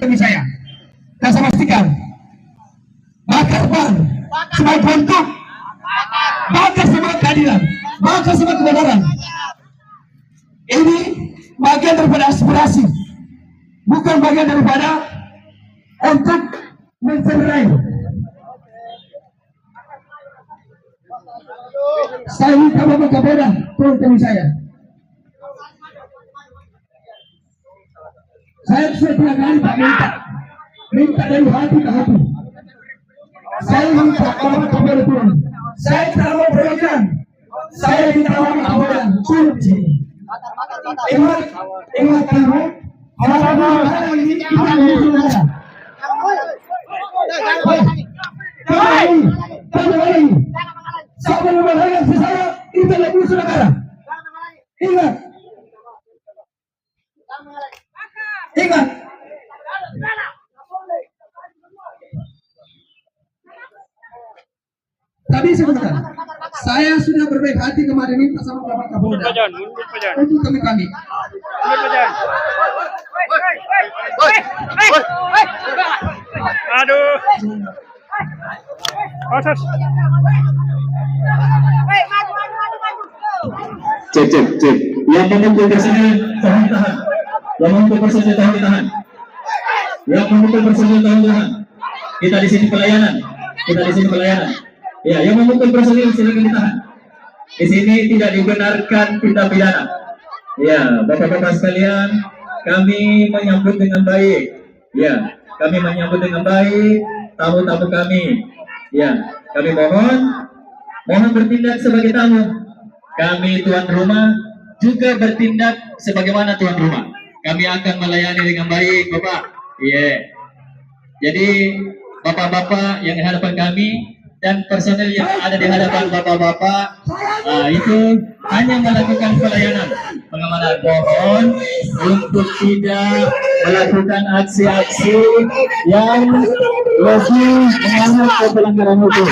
bagi saya. Dan saya pastikan bakar ban sebagai bentuk bakar sebagai keadilan, bakar sebagai kebenaran. Ini bagian daripada aspirasi, bukan bagian daripada untuk mencederai. Saya minta Bapak Kapolda turun temui saya. Saya sudah 3 kali Pak minta dari hati ke hati. Saya minta Bapak Kapolda turun. Saya tidak mau proyekkan. Saya minta Bapak Kapolda turun di sini. Ingat kamu, orang-orang ini kita musuh negara. Siapa yang menghalangi saya itu adalah musuh negara. Ingat. Ingat. Tadi sebentar, saya sudah berbaik hati kemarin minta sama Bapak Kapolda untuk kami. Aduh. Proses. Cek. Yang memukul personil tahan. Yang memukul personil tahan. Yang memukul personil tahan. Kita di sini pelayanan. Ya, yang memukul personil silakan ditahan. Di sini tidak dibenarkan tindak pidana. Ya, bapak-bapak sekalian, kami menyambut dengan baik. Ya, kami menyambut dengan baik tamu-tamu kami. Ya, kami mohon bertindak sebagai tamu. Kami tuan rumah juga bertindak sebagaimana tuan rumah. Kami akan melayani dengan baik, Bapak. Iya. Jadi bapak-bapak yang di hadapan kami dan personel yang ada di hadapan bapak-bapak itu hanya melakukan pelayanan pengamanan. Mohon untuk tidak melakukan aksi-aksi yang lebih menghambat pelanggaran hukum.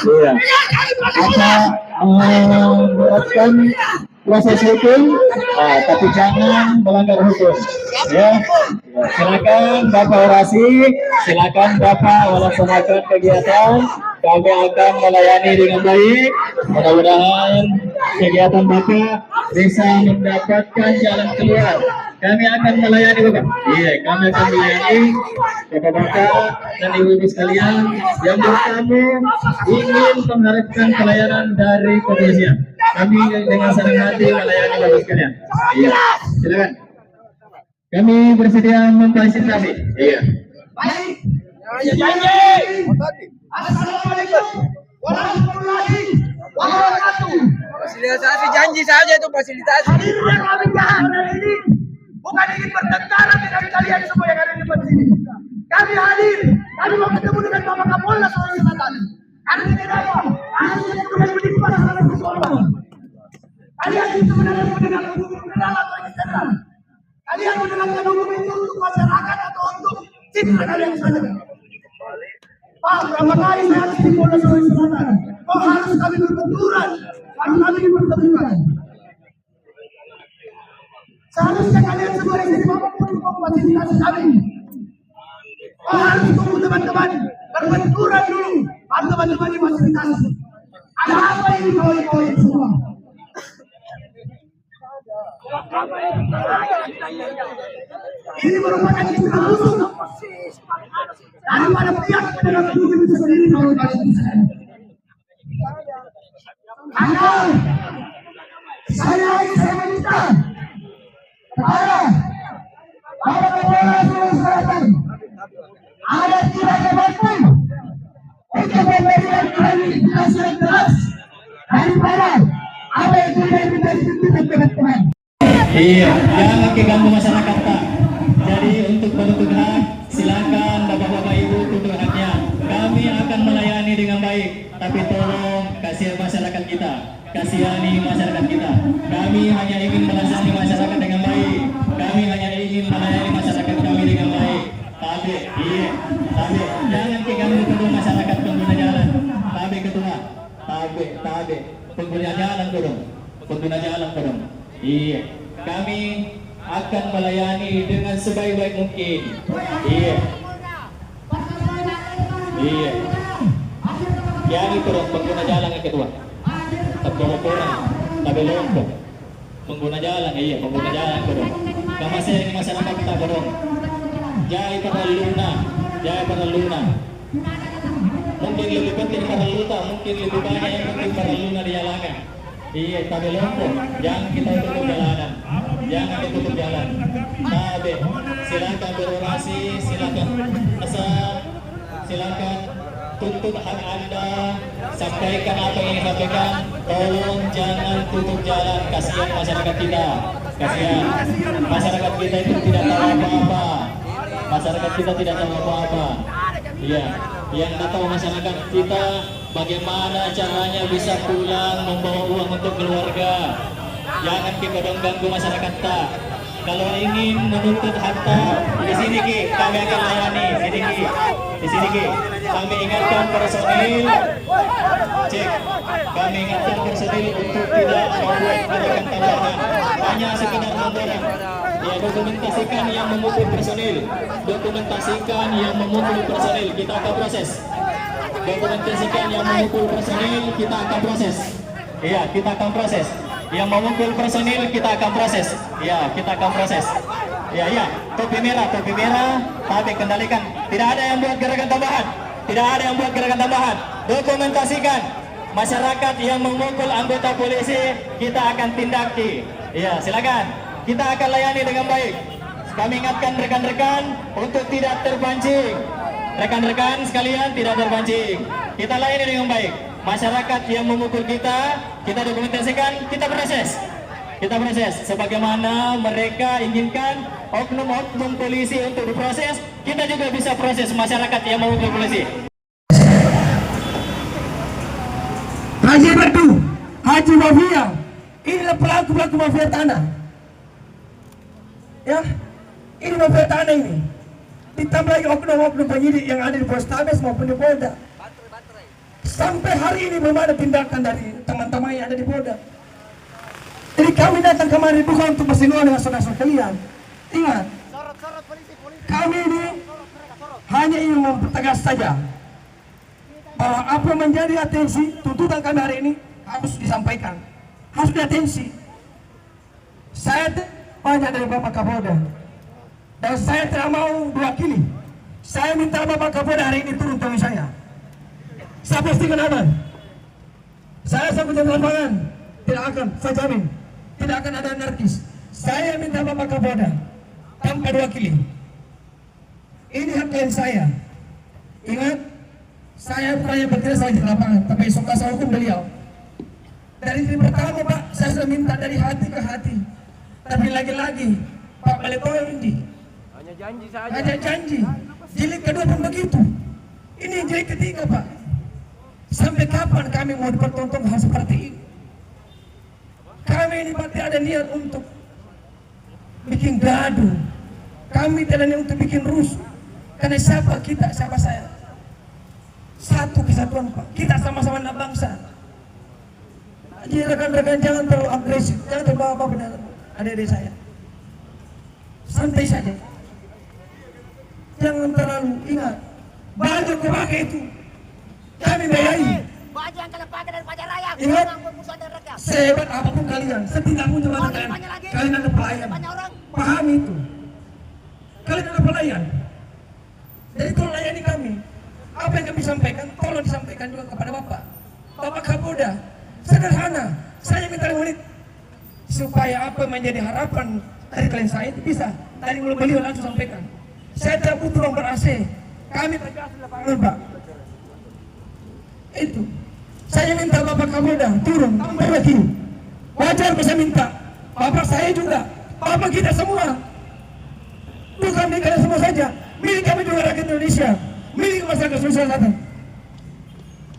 Iya. Menerapkan proses hukum, tapi jangan melanggar hukum. Ya, silakan Bapak orasi, silakan Bapak melaksanakan kegiatan. Kami akan melayani dengan baik. Mudah-mudahan kegiatan Bapak bisa mendapatkan jalan keluar. Kami akan melayani Bapak. Iya, kami akan melayani Bapak-bapak dan ibu-ibu sekalian yang bertamu ingin mengharapkan pelayanan dari kepolisian. Kami dengan senang hati melayani Bapak sekalian. Iya, silakan. Kami bersedia memfasilitasi. Iya. Baik. Assalamualaikum warahmatullahi wabarakatuh. Fasilitasi janji saja itu fasilitasi. Hadirnya kami hari ini bukan ingin bertengkar dengan kalian semua yang ada di tempat sini. Kami hadir, kami mau ketemu dengan Bapak Kapolda Sulawesi Selatan. Karena kenapa? Karena sudah menikmati masalah persoalan. Kalian itu sebenarnya mendengar hukum federal atau internal. Kalian mendengarkan hukum itu untuk masyarakat atau untuk citra kalian saja. Pak, berapa kali saya harus di Polda Sulawesi Selatan? Kok harus kami berbenturan? Harus kami dipertemukan? Seharusnya kalian semua di sini mampu memfasilitasi kami. Kok harus tunggu teman-teman berbenturan dulu? Baru teman-teman difasilitasi. Ada apa ini kawan-kawan semua? Ini merupakan citra musuh daripada pihak penegak hukum itu sendiri kawan-kawan. Maka saya minta kepada Bapak Kapolda Sulawesi Selatan ada kiranya mampu untuk memberikan klarifikasi yang jelas daripada apa yang sudah menjadi tuntutan teman-teman. Iya, jangan mengganggu masyarakat, Pak. Jadi untuk penuntut hak, silakan bapak-bapak ibu tuntut haknya. Kami akan melayani dengan baik, tapi tolong kasihan masyarakat kita, kasihani masyarakat kita. Kami hanya ingin melayani masyarakat dengan baik. Kami hanya ingin melayani masyarakat kami dengan baik. Tapi, jangan mengganggu kedua masyarakat pengguna jalan. Tapi ketua, pengguna jalan kodong. Iya. Kami akan melayani dengan sebaik-baik mungkin. Iya. Iya. Yang itu dong, pengguna jalan yang kedua. Terkurang, tapi lompok. Pengguna jalan, iya, pengguna jalan kedua. Kamasnya ini masyarakat kita dong. Jaya Paraluna, Jaya Paraluna. Mungkin lebih penting Paraluna, mungkin lebih banyak yang penting Paraluna dijalankan. Iya, tapi lompok. Jangan kita tutup jalanan. Jangan ditutup jalan. Tapi silakan berorasi, silakan asal, silakan tuntut hak Anda, sampaikan apa yang ingin sampaikan. Tolong jangan tutup jalan, kasihan masyarakat kita. Kasihan masyarakat kita itu tidak tahu apa-apa. Masyarakat kita tidak tahu apa-apa. Iya, yang tahu masyarakat kita bagaimana caranya bisa pulang membawa uang untuk keluarga. Jangan kita dong ganggu masyarakat kita. Kalau ingin menuntut harta, di sini Ki, kami akan layani. Sini Ki, di sini Ki. Kami ingatkan personil, cek. Kami ingatkan personil untuk tidak membuat gerakan tambahan. Hanya sekedar mendorong. Ya, dokumentasikan yang memukul personil. Dokumentasikan yang memukul personil. Kita akan proses. Dokumentasikan yang memukul personil. Kita akan proses. Iya, kita akan proses. Yang memukul personil kita akan proses. Ya, kita akan proses. Ya, ya. Topi merah, tapi kendalikan. Tidak ada yang buat gerakan tambahan. Tidak ada yang buat gerakan tambahan. Dokumentasikan. Masyarakat yang memukul anggota polisi kita akan tindaki. Ya, silakan. Kita akan layani dengan baik. Kami ingatkan rekan-rekan untuk tidak terpancing. Rekan-rekan sekalian tidak terpancing. Kita layani dengan baik. Masyarakat yang memukul kita dokumentasikan, kita proses. Kita proses sebagaimana mereka inginkan oknum-oknum polisi untuk diproses, kita juga bisa proses masyarakat yang memukul polisi. Haji Batu, Haji Mafia, inilah pelaku-pelaku mafia tanah. Ya, ini mafia tanah ini. Ditambah lagi oknum-oknum penyidik yang ada di Polrestabes maupun di Polda. Sampai hari ini belum ada tindakan dari teman-teman yang ada di Polda. Jadi kami datang kemari bukan untuk bersinggungan dengan saudara-saudara kalian. Ingat, kami ini hanya ingin mempertegas saja bahwa apa menjadi atensi tuntutan kami hari ini harus disampaikan, harus diatensi. Saya banyak dari Bapak Kapolda dan saya tidak mau diwakili. Saya minta Bapak Kapolda hari ini turun tangan saya. Saya pastikan aman. Saya sampai di lapangan tidak akan, saya jamin tidak akan ada anarkis. Saya minta Bapak Kapolda tanpa diwakili. Ini hak klien saya. Ingat, saya pernah bekerja saya di lapangan, tapi suka saya hukum beliau. Dari hari pertama Pak, saya sudah minta dari hati ke hati. Tapi lagi-lagi Pak Baletoyo ini Hanya janji saja. hanya janji. Jilid kedua pun begitu. Ini jilid ketiga Pak. Sampai kapan kami mau dipertontonkan hal seperti ini? Kami ini Pak tidak ada niat untuk bikin gaduh. Kami tidak ada niat untuk bikin rusuh. Karena siapa kita, siapa saya? Satu kesatuan Pak. Kita sama-sama anak bangsa. Jadi rekan-rekan jangan terlalu agresif, jangan terbawa benar adik-adik saya. Santai saja. Jangan terlalu ingat. Baju kau pakai itu kami bayari. Baju yang kalian pakai dari pajak rakyat. Ingat, Orang bermusuhan dari rakyat. sehebat apapun kalian, setidak pun jabatan kalian, kalian ada pelayan. Banyak orang. Pahami itu. Kalian ada pelayan. Jadi tolong layani kami. Apa yang kami sampaikan, tolong disampaikan juga kepada Bapak. Bapak Kapolda, sederhana. Saya minta 5 menit supaya apa yang menjadi harapan dari klien saya itu bisa. Tadi mulai beliau langsung sampaikan. Saya tidak butuh nomor AC. Kami tegas di lapangan Pak. Itu. Saya minta Bapak Kapolda turun, tambah lagi. Wajar saya minta. Bapak saya juga. Bapak kita semua. Bukan milik kalian semua saja. Milik kami juga rakyat Indonesia. Milik masyarakat Sulawesi Selatan.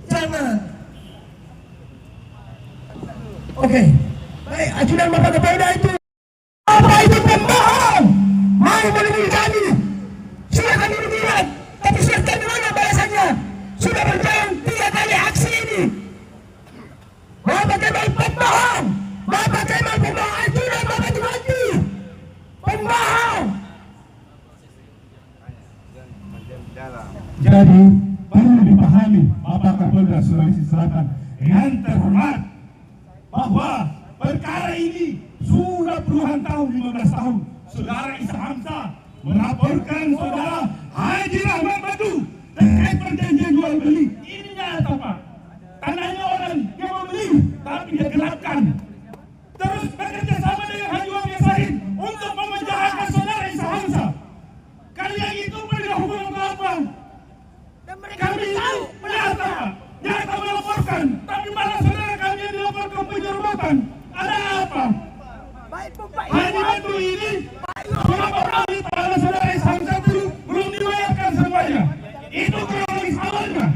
Jangan. Oke. Baik, ajudan Bapak Kapolda itu. Bapak itu pembohong. Mau melindungi kami. Sudah kami berbuat. Tapi sudah kami mana balasannya? Sudah berjalan 3 kali aksi ini. Bapak Kemal pembohong. Bapak Kemal pembohong itu dan Bapak dimati. Jadi perlu dipahami Bapak Kapolda Sulawesi Selatan yang terhormat bahwa perkara ini sudah puluhan tahun, 15 tahun, Saudara Isa Hamzah melaporkan Saudara Haji Rahmat Batu terkait perjanjian jual beli. Ini nyata Pak, tanahnya orang yang mau beli tapi dia gelapkan. Terus bekerja sama dengan Haji Wahab Sahin untuk memenjarakan Saudara Isa Hamzah. Kalian itu penegak hukum atau apa? Kami itu nyata melaporkan, tapi malah saudara kami yang dilaporkan penyerobotan. Ada apa? Haji Batu ini berapa kali tanah saudara Isa Hamzah itu belum dibayarkan semuanya. Itu kronologis awalnya,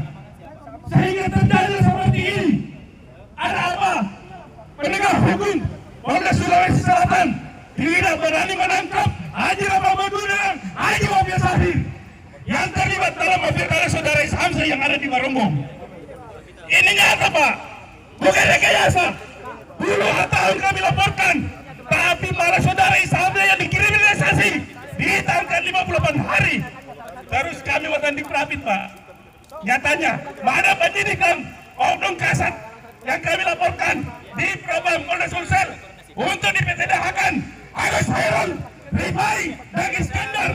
sehingga terjadi seperti ini. Ada apa? Penegak hukum Polda Sulawesi Selatan tidak berani menangkap Haji Rahmat Batu dan Haji Wahab Sahin yang terlibat dalam mafia tanah saudara Isa Hamzah yang ada di Baronggong. Ini nyata Pak, bukan rekayasa. Puluhan tahun kami laporkan, tapi malah saudara Isa Hamzah yang dikriminalisasi ditangkap 58 hari. Terus kami watan diperapit Pak. Nyatanya, mana penyidikan oknum kasat yang kami laporkan di Propam Polda Sulsel untuk dipindahkan Agus Hairul, Rifai, dan Iskandar.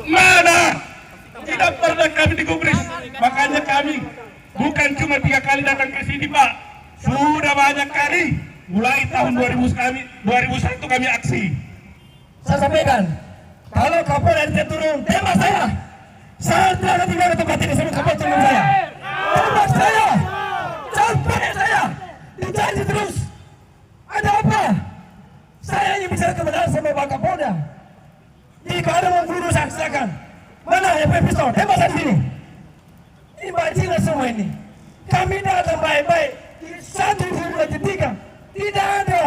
Mana? Tidak pernah kami digubris. Makanya kami bukan cuma 3 kali datang ke sini Pak, sudah banyak kali. Mulai tahun 2001 kami aksi. Saya sampaikan, kalau Kapolda RT turun, tembak saya. Saya tidak tinggal di tempat ini sebelum Kapolda turun saya. Tembak saya, sampai saya dijanji terus. Ada apa? Saya ingin bicara kebenaran sama Pak Kapolda. Jika ada mau bunuh saya, silakan. Mana yang punya pistol? Tembak saya di sini. Ini bajingan semua ini. Kami datang baik-baik. 1,3 tidak ada.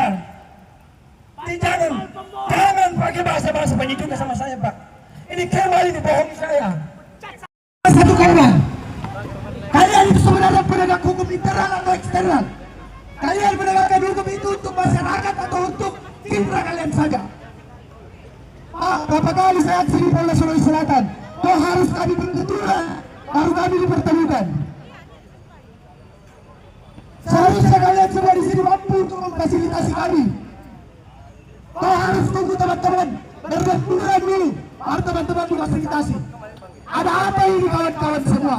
Jangan pakai bahasa-bahasa penyidik sama saya Pak. Ini kembali dibohongi saya. Satu kawan. Kalian itu sebenarnya penegak hukum internal atau eksternal? Kalian menegakkan hukum itu untuk masyarakat atau untuk citra kalian saja? Pak, berapa kali saya aksi di Polda Sulawesi Selatan? Kok harus kami berketurunan? Harus kami dipertemukan? Seharusnya kalian semua di sini mampu untuk memfasilitasi kami. Kau harus tunggu teman-teman berketurunan dulu, baru teman-teman difasilitasi. Ada apa ini kawan-kawan semua?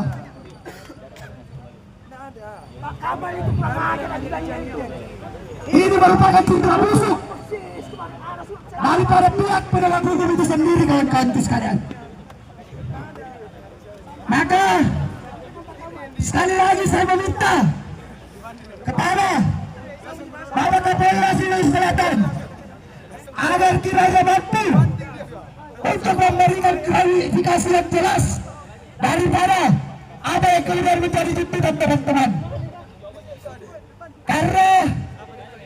Ini merupakan citra busuk daripada pihak penegak hukum itu sendiri kawan-kawan itu sekalian. Maka sekali lagi saya meminta kepada Bapak Kapolda Sulawesi Selatan agar kiranya mampu untuk memberikan klarifikasi yang jelas daripada apa yang keluar menjadi tuntutan teman-teman. Karena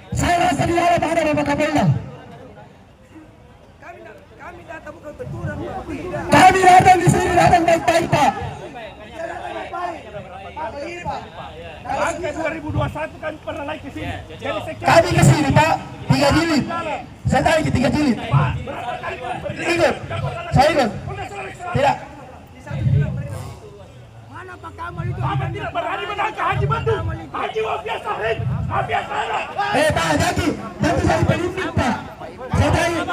saya rasa di dalam ada Bapak Kapolda. Kami datang di sini datang baik-baik Pak. Angka 2021 kami pernah naik ke sini. Kami ke sini Pak, 3 jilid. Saya tarik 3 jilid. Ikut, saya ikut. Tidak. Mana Pak Kamal itu? Apa tidak berani menangkap Haji Batu? Haji Wahab Sahin, mafia tanah. Pak, jadi saya pelindung Pak. Saya tarik.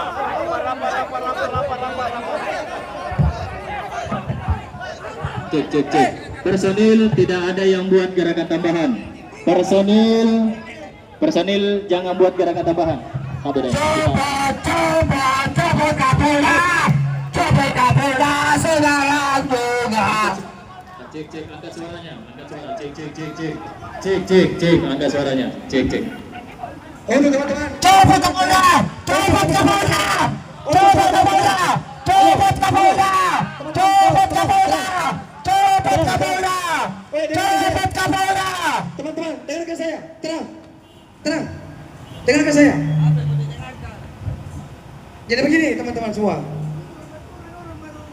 Cek. Personil tidak ada yang buat gerakan tambahan. Personil jangan buat gerakan tambahan. Coba Kapolda. Coba Kapolda saudara juga. Cek angkat suaranya. Cek angkat suaranya. Cek. Ini teman-teman. Coba Kapolda. Coba Kapolda. Coba Kapolda. Coba Kapolda. Coba Kapolda. Coba Kapolda. Coba Kapolda. Teman-teman, dengarkan saya. Tenang. Dengarkan saya. Jadi begini teman-teman semua.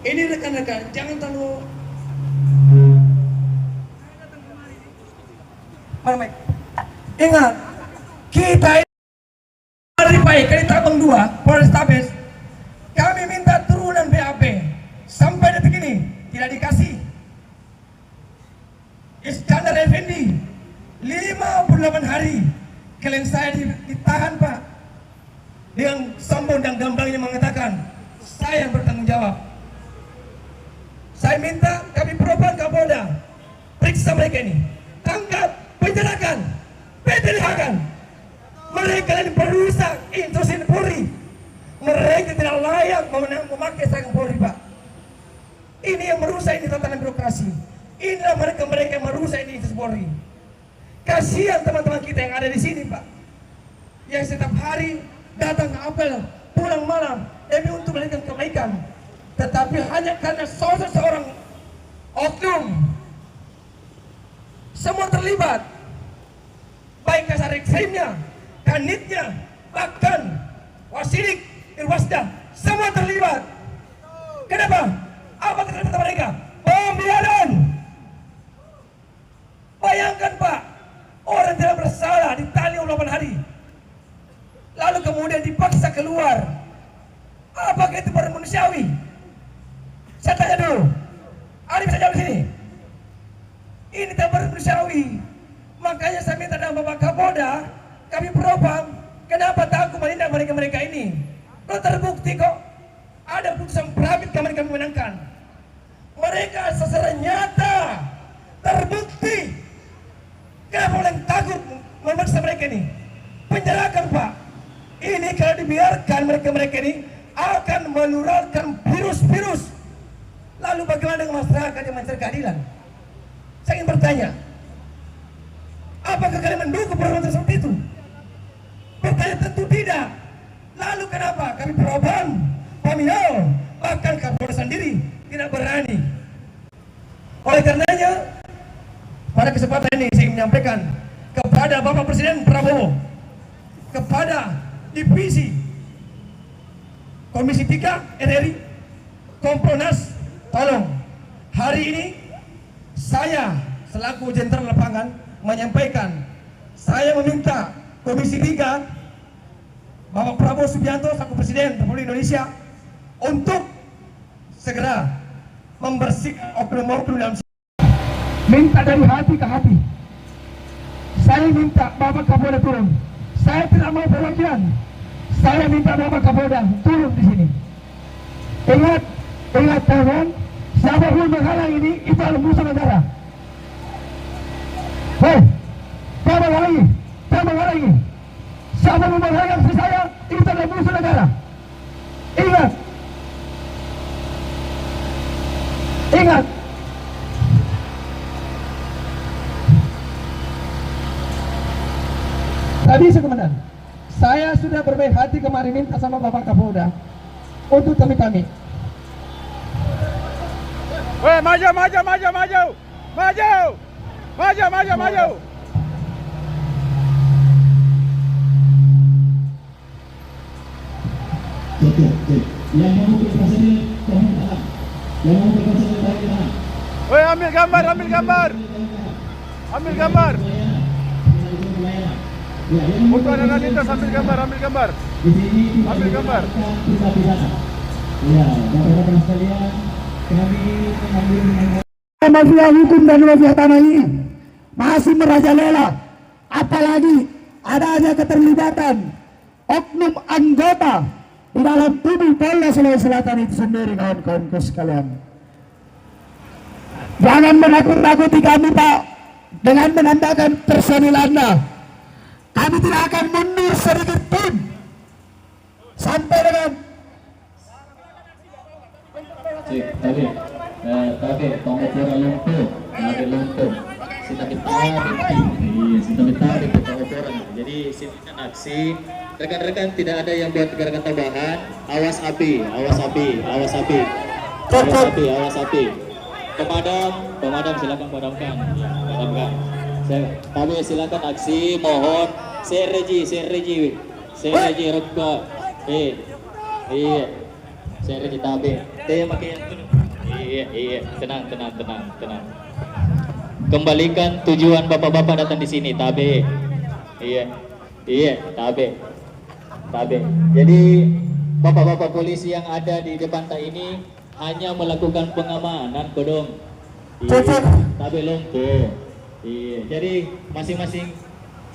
Ini rekan-rekan, jangan terlalu ingat, kita ini baik kali tabung 2 Polrestabes, kami minta turunan BAP sampai ini tidak dikasih. Iskandar Effendi 58 hari klien saya ditahan Pak, dengan sombong dan gambangnya mengatakan saya yang bertanggung jawab. Saya minta kami Propam Kapolda periksa mereka ini, tangkap, penjarakan, penjarakan. Mereka yang merusak institusi Polri. Mereka tidak layak memakai seragam Polri Pak. Ini yang merusak ini tatanan birokrasi. Inilah mereka yang merusak ini institusi Polri. Kasihan teman-teman kita yang ada di sini Pak, yang setiap hari datang ke apel, pulang malam demi untuk melakukan kebaikan, tetapi hanya karena seorang oknum semua terlibat, baik kasar ekstrimnya, kanitnya, bahkan wasidik, irwasda, semua terlibat. Kenapa? Apa terlibat mereka? Pembiaran. Bayangkan Pak, orang tidak bersalah ditali 8 hari, lalu kemudian dipaksa keluar. Apakah itu manusiawi? Saya tanya dulu, ada bisa jawab sini? Ini tak manusiawi. Makanya saya minta dengan Bapak Kapolda, kami Propam, kenapa takut menindak mereka ini? Kalau terbukti kok ada putusan Prabit kami menangkan. Mereka secara nyata terbukti. Kenapa orang takut memaksa mereka ini? Penjarakan Pak. Ini kalau dibiarkan mereka ini akan menularkan virus-virus. Lalu bagaimana dengan masyarakat yang mencari keadilan? Saya ingin bertanya, apakah kalian mendukung perbuatan seperti itu? Pertanyaan tentu tidak. Lalu kenapa kami Propam, Paminal, bahkan Kapolda sendiri tidak berani? Oleh karenanya, pada kesempatan ini saya menyampaikan kepada Bapak Presiden Prabowo, kepada Divisi Komisi 3 RRI, Kompolnas, tolong hari ini saya selaku jenderal lapangan menyampaikan, saya meminta Komisi 3 Bapak Prabowo Subianto selaku Presiden Republik Indonesia untuk segera membersihkan oknum-oknum dalam. Minta dari hati ke hati. Saya minta Bapak Kapolda turun. Saya tidak mau perwakilan. Saya minta Bapak Kapolda turun di sini. Ingat teman, siapapun menghalang ini itu adalah musuh negara. Hei, jangan menghalangi. Siapapun menghalang saya itu adalah musuh negara. Ingat. Tadi Komandan, saya sudah berbaik hati kemarin minta sama Bapak Kapolda untuk kami. Weh, maju. Yang mau berpresiden tolong tahan. Yang mau berpresiden tolong tahan. Weh, ambil gambar. Untuk anak-anak lintas ambil gambar. Di sini ambil gambar. Kita pidana. Ya, Bapak-bapak sekalian, kami mengambil Mafia hukum dan mafia tanah ini masih merajalela, apalagi adanya keterlibatan oknum anggota di dalam tubuh Polda Sulawesi Selatan itu sendiri, kawan-kawanku sekalian. Jangan menakut-nakuti kami Pak dengan menandakan personil Anda. Kami tidak akan mundur sedikit pun sampai dengan tapi pengopora lumpuh, kita ditarik ke pengoporan. Jadi silakan aksi. Rekan-rekan tidak ada yang buat gerakan tambahan. Awas api. Pemadam silakan padamkan. Kami silakan aksi, mohon. Sergi Rokka. Iya. Sergi tabe. Makin Iya, tenang. Kembalikan tujuan bapak-bapak datang di sini, tabe. Iya, tabe. Jadi bapak-bapak polisi yang ada di depan tak ini hanya melakukan pengamanan kodong di Cek. Tabe Lompo. Iya, jadi masing-masing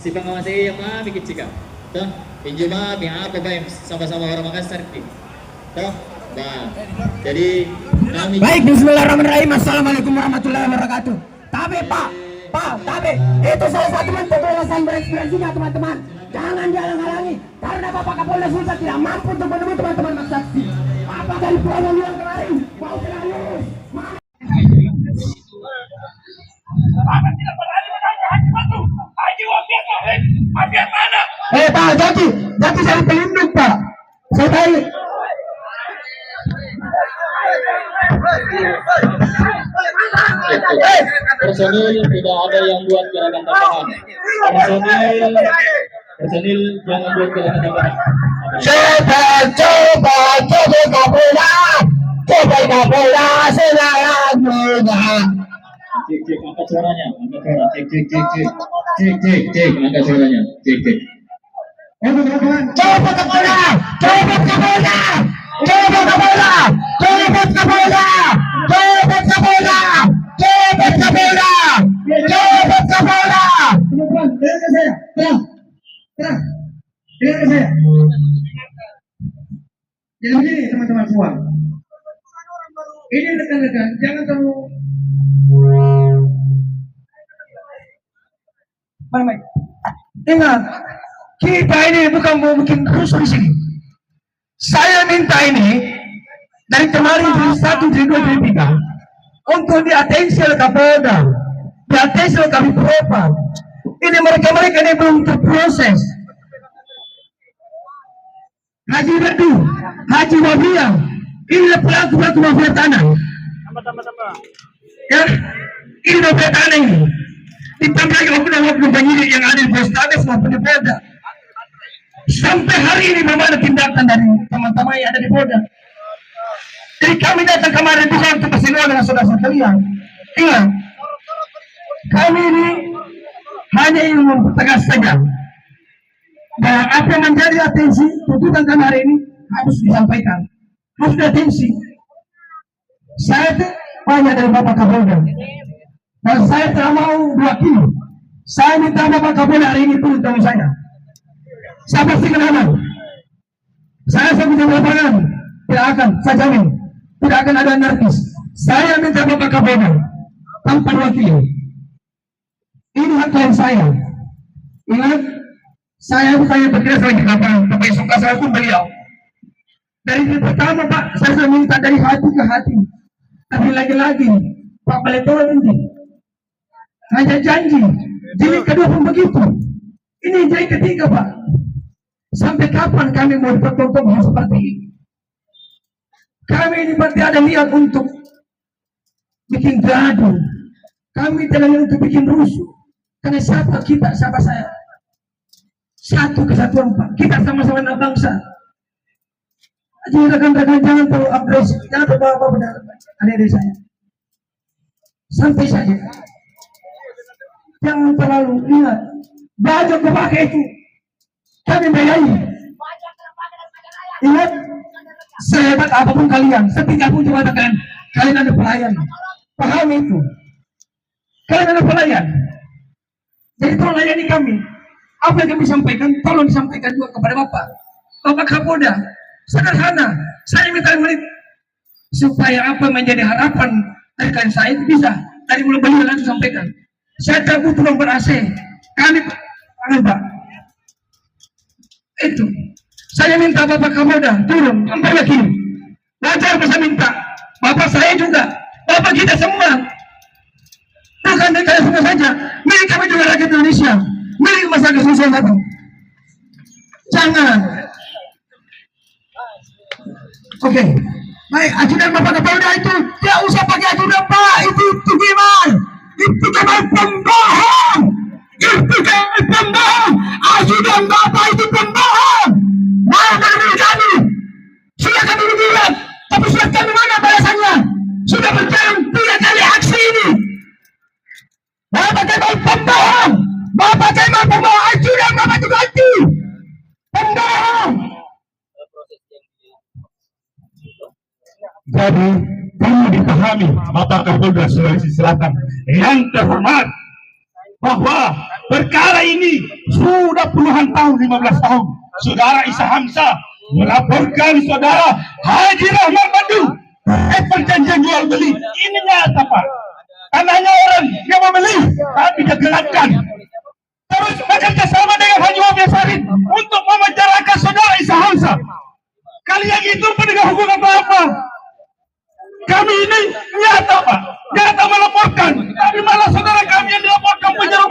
si pengawas saya yang mah bikin cika. Toh, injo mah apa Bang sama-sama orang Makassar nih. Toh, nah, jadi kami Baik, bismillahirrahmanirrahim. Assalamualaikum warahmatullahi wabarakatuh. Tabe Pak, Tabe, itu salah satu bentuk kebebasan berekspresinya teman-teman. Jangan dihalang-halangi, karena Bapak Kapolda Sulsel tidak mampu untuk menemui teman-teman saksi. Apa dari promo yang kemarin mau terlalu? Pak, Jaki saya pelindung Pak. Saya tahu. personil tidak ada yang buat gerakan tambahan. Personil jangan buat gerakan tambahan. Coba Kapolda sekarang mudah. Cek angkat suaranya, angkat suara, cek angkat suaranya, cek. Coba Kapolda. Dengar saya. Jadi begini teman-teman semua. Ini rekan-rekan, jangan terlalu baik. Ingat, kita ini bukan mau bikin rusuh di sini. Saya minta ini dari kemarin dari 1, dari 2, dari 3 untuk diatensi oleh Kapolda, diatensi oleh kami Propam. Ini mereka ini belum terproses. Haji Bedu, Haji Wabia, ini pelaku mafia tanah. Ya, ini mafia tanah ini. Ditambah lagi oknum penyidik yang ada di Polrestabes maupun di Polda. Sampai hari ini belum ada tindakan dari teman-teman yang ada di Polda. Jadi kami datang kemarin bukan untuk bersenang dengan saudara kalian. Ingat, kami ini hanya ingin mempertegas saja. Dan apa yang menjadi atensi tuntutan kami hari ini harus disampaikan, harus diatensi. Saya itu banyak dari Bapak Kapolda, dan saya tidak mau 2 kilo. Saya minta Bapak Kapolda hari ini turun tangan saya. Saya pastikan aman. Saya sebutkan lapangan tidak akan, saya jamin tidak akan ada anarkis. Saya minta Bapak Kapolda tanpa 2 kilo. Ini hak klien saya. Ingat, saya bukannya berkira sebagai lapangan, tapi suka saya pun beliau. Dari pertama Pak, saya sudah minta dari hati ke hati. Tapi lagi-lagi, Pak Baletoran nanti hanya janji. Jadi kedua pun begitu. Ini jadi ketiga Pak. Sampai kapan kami mau bertonton hal seperti ini? Kami ini berarti ada niat untuk bikin gaduh. Kami tidak niat untuk bikin rusuh. Karena siapa kita, siapa saya? Satu kesatuan Pak. Kita sama-sama anak bangsa. Jadi rekan-rekan jangan terlalu agresif, jangan terlalu apa benar adik-adik saya. Santai saja. Jangan terlalu ingat. Baju kepakai itu kami bayar. Ingat, sehebat apapun kalian, setinggi pun juga kalian ada pelayan. Pahami itu. Kalian ada pelayan. Jadi tolong layani kami. Apa yang kami sampaikan, tolong disampaikan juga kepada Bapak Kapolda. Sederhana, saya minta menit supaya apa menjadi harapan dari kalian saya itu bisa dari mulai beliau langsung sampaikan. Saya tak butuh nomor AC. Kami Pak. Itu. Saya minta Bapak Kapolda turun, sampai lagi. Wajar saya minta. Bapak saya juga, Bapak kita semua. Bukan dari kalian semua saja, milik kami juga rakyat Indonesia, milik masyarakat sosial satu. Jangan. Oke, baik. Ajudan Bapak Kapolda itu tidak usah pakai ajudan Pak. Itu gimana? Itu kan pembohong. Itu kan pembohong. Ajudan Bapak itu pembohong. Mau menemui kami? Sudah kami bilang, tapi sudah kami mana balasannya? Sudah berjalan 3 kali aksi ini. Bapak Kemal pembohong. Bapak Kemal pembohong. Ajudan Bapak itu ganti. Pembohong. Jadi perlu dipahami Bapak Kapolda Sulawesi Selatan yang terhormat, bahwa perkara ini sudah puluhan tahun, 15 tahun, Saudara Isa Hamzah melaporkan Saudara Haji Rahman Bandung perjanjian jual beli. Ini nyata Pak, tanahnya orang yang membeli tapi dia gelapkan, terus bekerja sama dengan Haji Wahab Sarin untuk memenjarakan Saudara Isa Hamzah. Kalian itu penegak hukum apa? Kami ini nyata Pak, nyata melaporkan, tapi malah saudara kami yang dilaporkan penjara